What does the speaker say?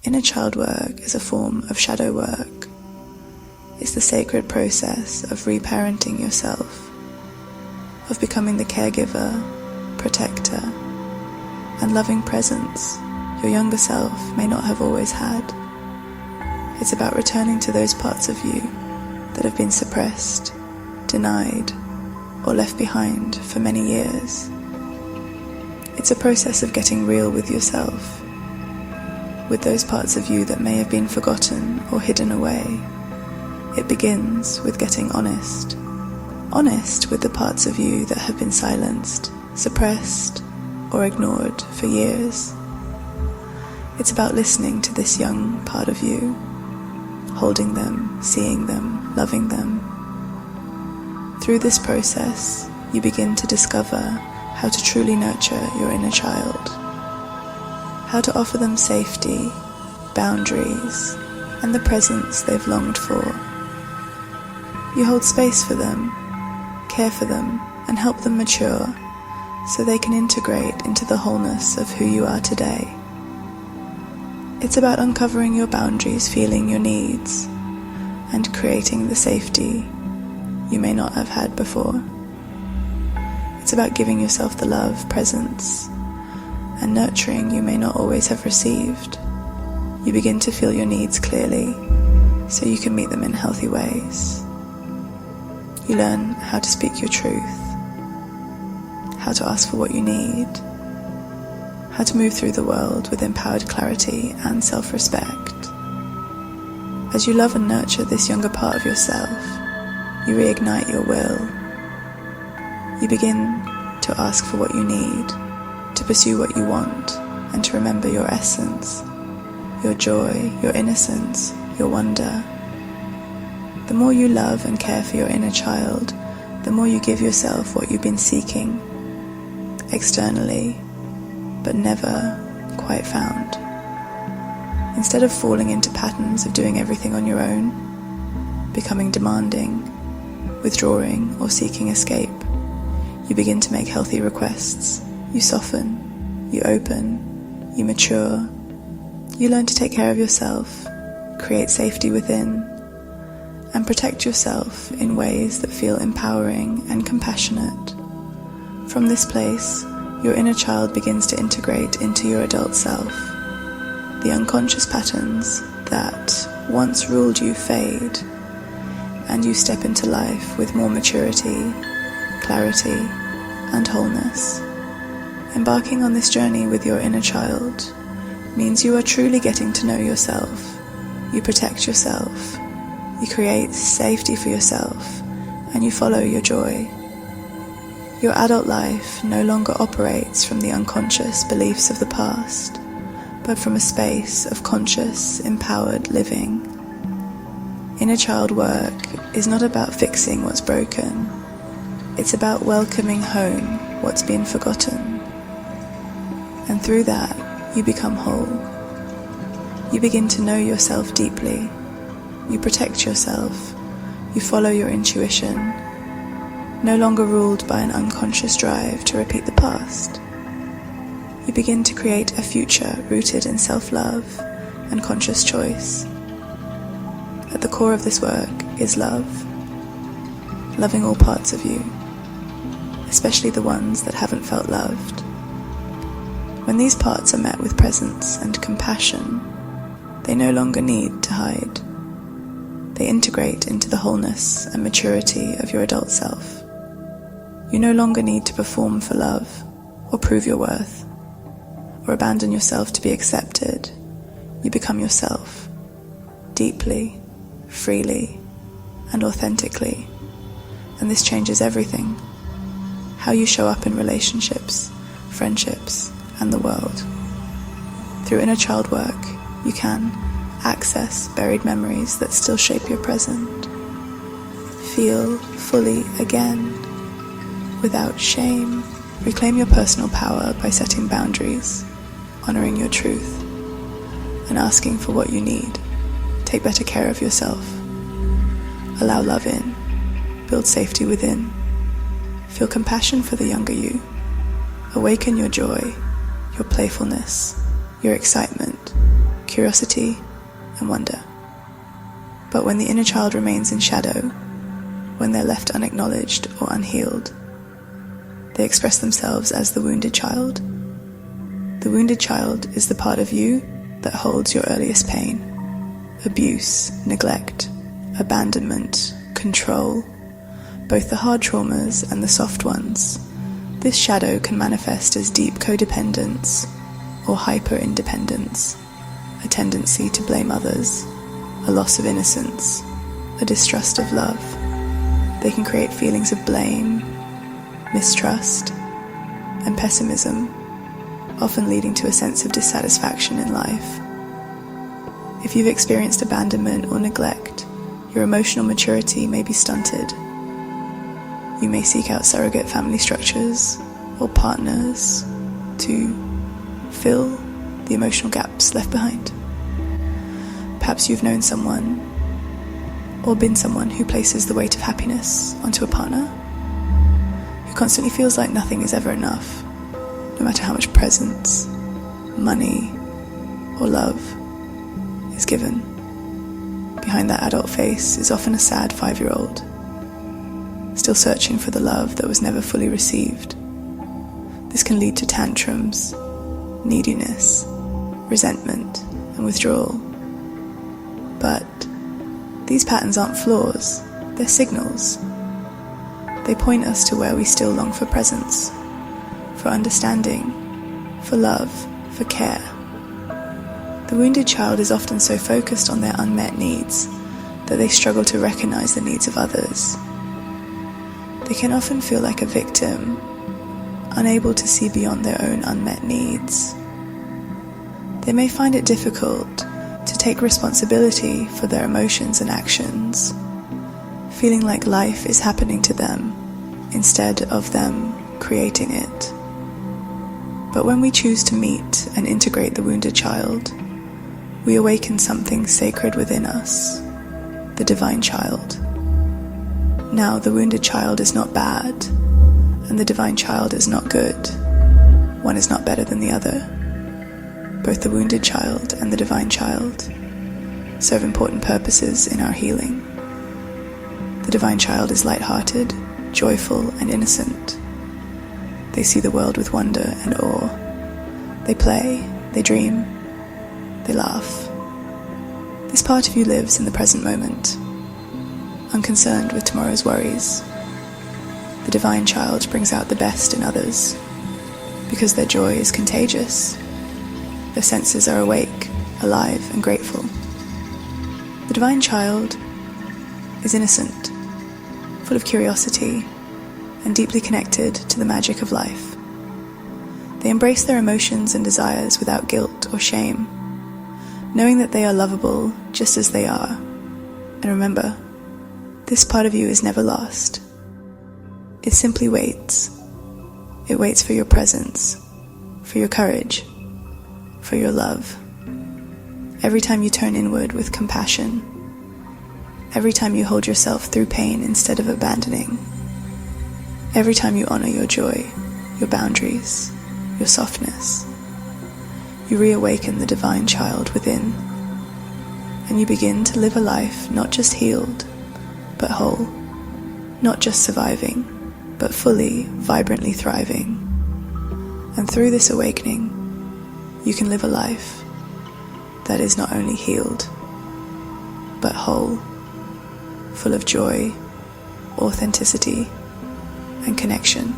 Inner child work is a form of shadow work. It's the sacred process of reparenting yourself, of becoming the caregiver, protector, and loving presence your younger self may not have always had. It's about returning to those parts of you that have been suppressed, denied, or left behind for many years. It's a process of getting real with yourself, with those parts of you that may have been forgotten or hidden away. It begins with getting honest with the parts of you that have been silenced, suppressed, or ignored for years. It's about listening to this young part of you, holding them, seeing them, loving them. Through this process, you begin to discover how to truly nurture your inner child, how to offer them safety, boundaries, and the presence they've longed for. You hold space for them, care for them, and help them mature so they can integrate into the wholeness of who you are today. It's about uncovering your boundaries, feeling your needs, and creating the safety you may not have had before. It's about giving yourself the love, presence, and nurturing you may not always have received. You begin to feel your needs clearly so you can meet them in healthy ways. You learn how to speak your truth, how to ask for what you need, how to move through the world with empowered clarity and self-respect. As you love and nurture this younger part of yourself, you reignite your will. You begin to ask for what you need, to pursue what you want, and to remember your essence, your joy, your innocence, your wonder. The more you love and care for your inner child, the more you give yourself what you've been seeking, externally, but never quite found. Instead of falling into patterns of doing everything on your own, becoming demanding, withdrawing, or seeking escape, you begin to make healthy requests. You soften, you open, you mature. You learn to take care of yourself, create safety within, and protect yourself in ways that feel empowering and compassionate. From this place, your inner child begins to integrate into your adult self. The unconscious patterns that once ruled you fade, and you step into life with more maturity, clarity, and wholeness. Embarking on this journey with your inner child means you are truly getting to know yourself. You protect yourself, you create safety for yourself, and you follow your joy. Your adult life no longer operates from the unconscious beliefs of the past, but from a space of conscious, empowered living. Inner child work is not about fixing what's broken. It's about welcoming home what's been forgotten. And through that, you become whole. You begin to know yourself deeply. You protect yourself. You follow your intuition, no longer ruled by an unconscious drive to repeat the past. You begin to create a future rooted in self-love and conscious choice. At the core of this work is love. Loving all parts of you, especially the ones that haven't felt loved. When these parts are met with presence and compassion, they no longer need to hide. They integrate into the wholeness and maturity of your adult self. You no longer need to perform for love, or prove your worth, or abandon yourself to be accepted. You become yourself, deeply, freely, and authentically. And this changes everything. How you show up in relationships, friendships, and the world. Through inner child work, you can access buried memories that still shape your present. Feel fully again, without shame. Reclaim your personal power by setting boundaries, honoring your truth, and asking for what you need. Take better care of yourself. Allow love in. Build safety within. Feel compassion for the younger you. Awaken your joy, your playfulness, your excitement, curiosity and wonder. But when the inner child remains in shadow, when they're left unacknowledged or unhealed, they express themselves as the wounded child. The wounded child is the part of you that holds your earliest pain: abuse, neglect, abandonment, control, both the hard traumas and the soft ones. This shadow can manifest as deep codependence or hyper-independence, a tendency to blame others, a loss of innocence, a distrust of love. They can create feelings of blame, mistrust, and pessimism, often leading to a sense of dissatisfaction in life. If you've experienced abandonment or neglect, your emotional maturity may be stunted. You may seek out surrogate family structures or partners to fill the emotional gaps left behind. Perhaps you've known someone or been someone who places the weight of happiness onto a partner, who constantly feels like nothing is ever enough, no matter how much presents, money, or love is given. Behind that adult face is often a sad 5-year-old, still searching for the love that was never fully received. This can lead to tantrums, neediness, resentment, and withdrawal. But these patterns aren't flaws, they're signals. They point us to where we still long for presence, for understanding, for love, for care. The wounded child is often so focused on their unmet needs that they struggle to recognize the needs of others. They can often feel like a victim, unable to see beyond their own unmet needs. They may find it difficult to take responsibility for their emotions and actions, feeling like life is happening to them instead of them creating it. But when we choose to meet and integrate the wounded child, we awaken something sacred within us, the divine child. Now, the wounded child is not bad, and the divine child is not good. One is not better than the other. Both the wounded child and the divine child serve important purposes in our healing. The divine child is light-hearted, joyful, and innocent. They see the world with wonder and awe. They play, they dream, they laugh. This part of you lives in the present moment, unconcerned with tomorrow's worries. The divine child brings out the best in others, because their joy is contagious. Their senses are awake, alive, and grateful. The divine child is innocent, full of curiosity, and deeply connected to the magic of life. They embrace their emotions and desires without guilt or shame, knowing that they are lovable just as they are. And remember, this part of you is never lost. It simply waits. It waits for your presence, for your courage, for your love. Every time you turn inward with compassion, every time you hold yourself through pain instead of abandoning, every time you honor your joy, your boundaries, your softness, you reawaken the divine child within, and you begin to live a life not just healed, but whole, not just surviving, but fully, vibrantly thriving. And through this awakening, you can live a life that is not only healed, but whole, full of joy, authenticity, and connection.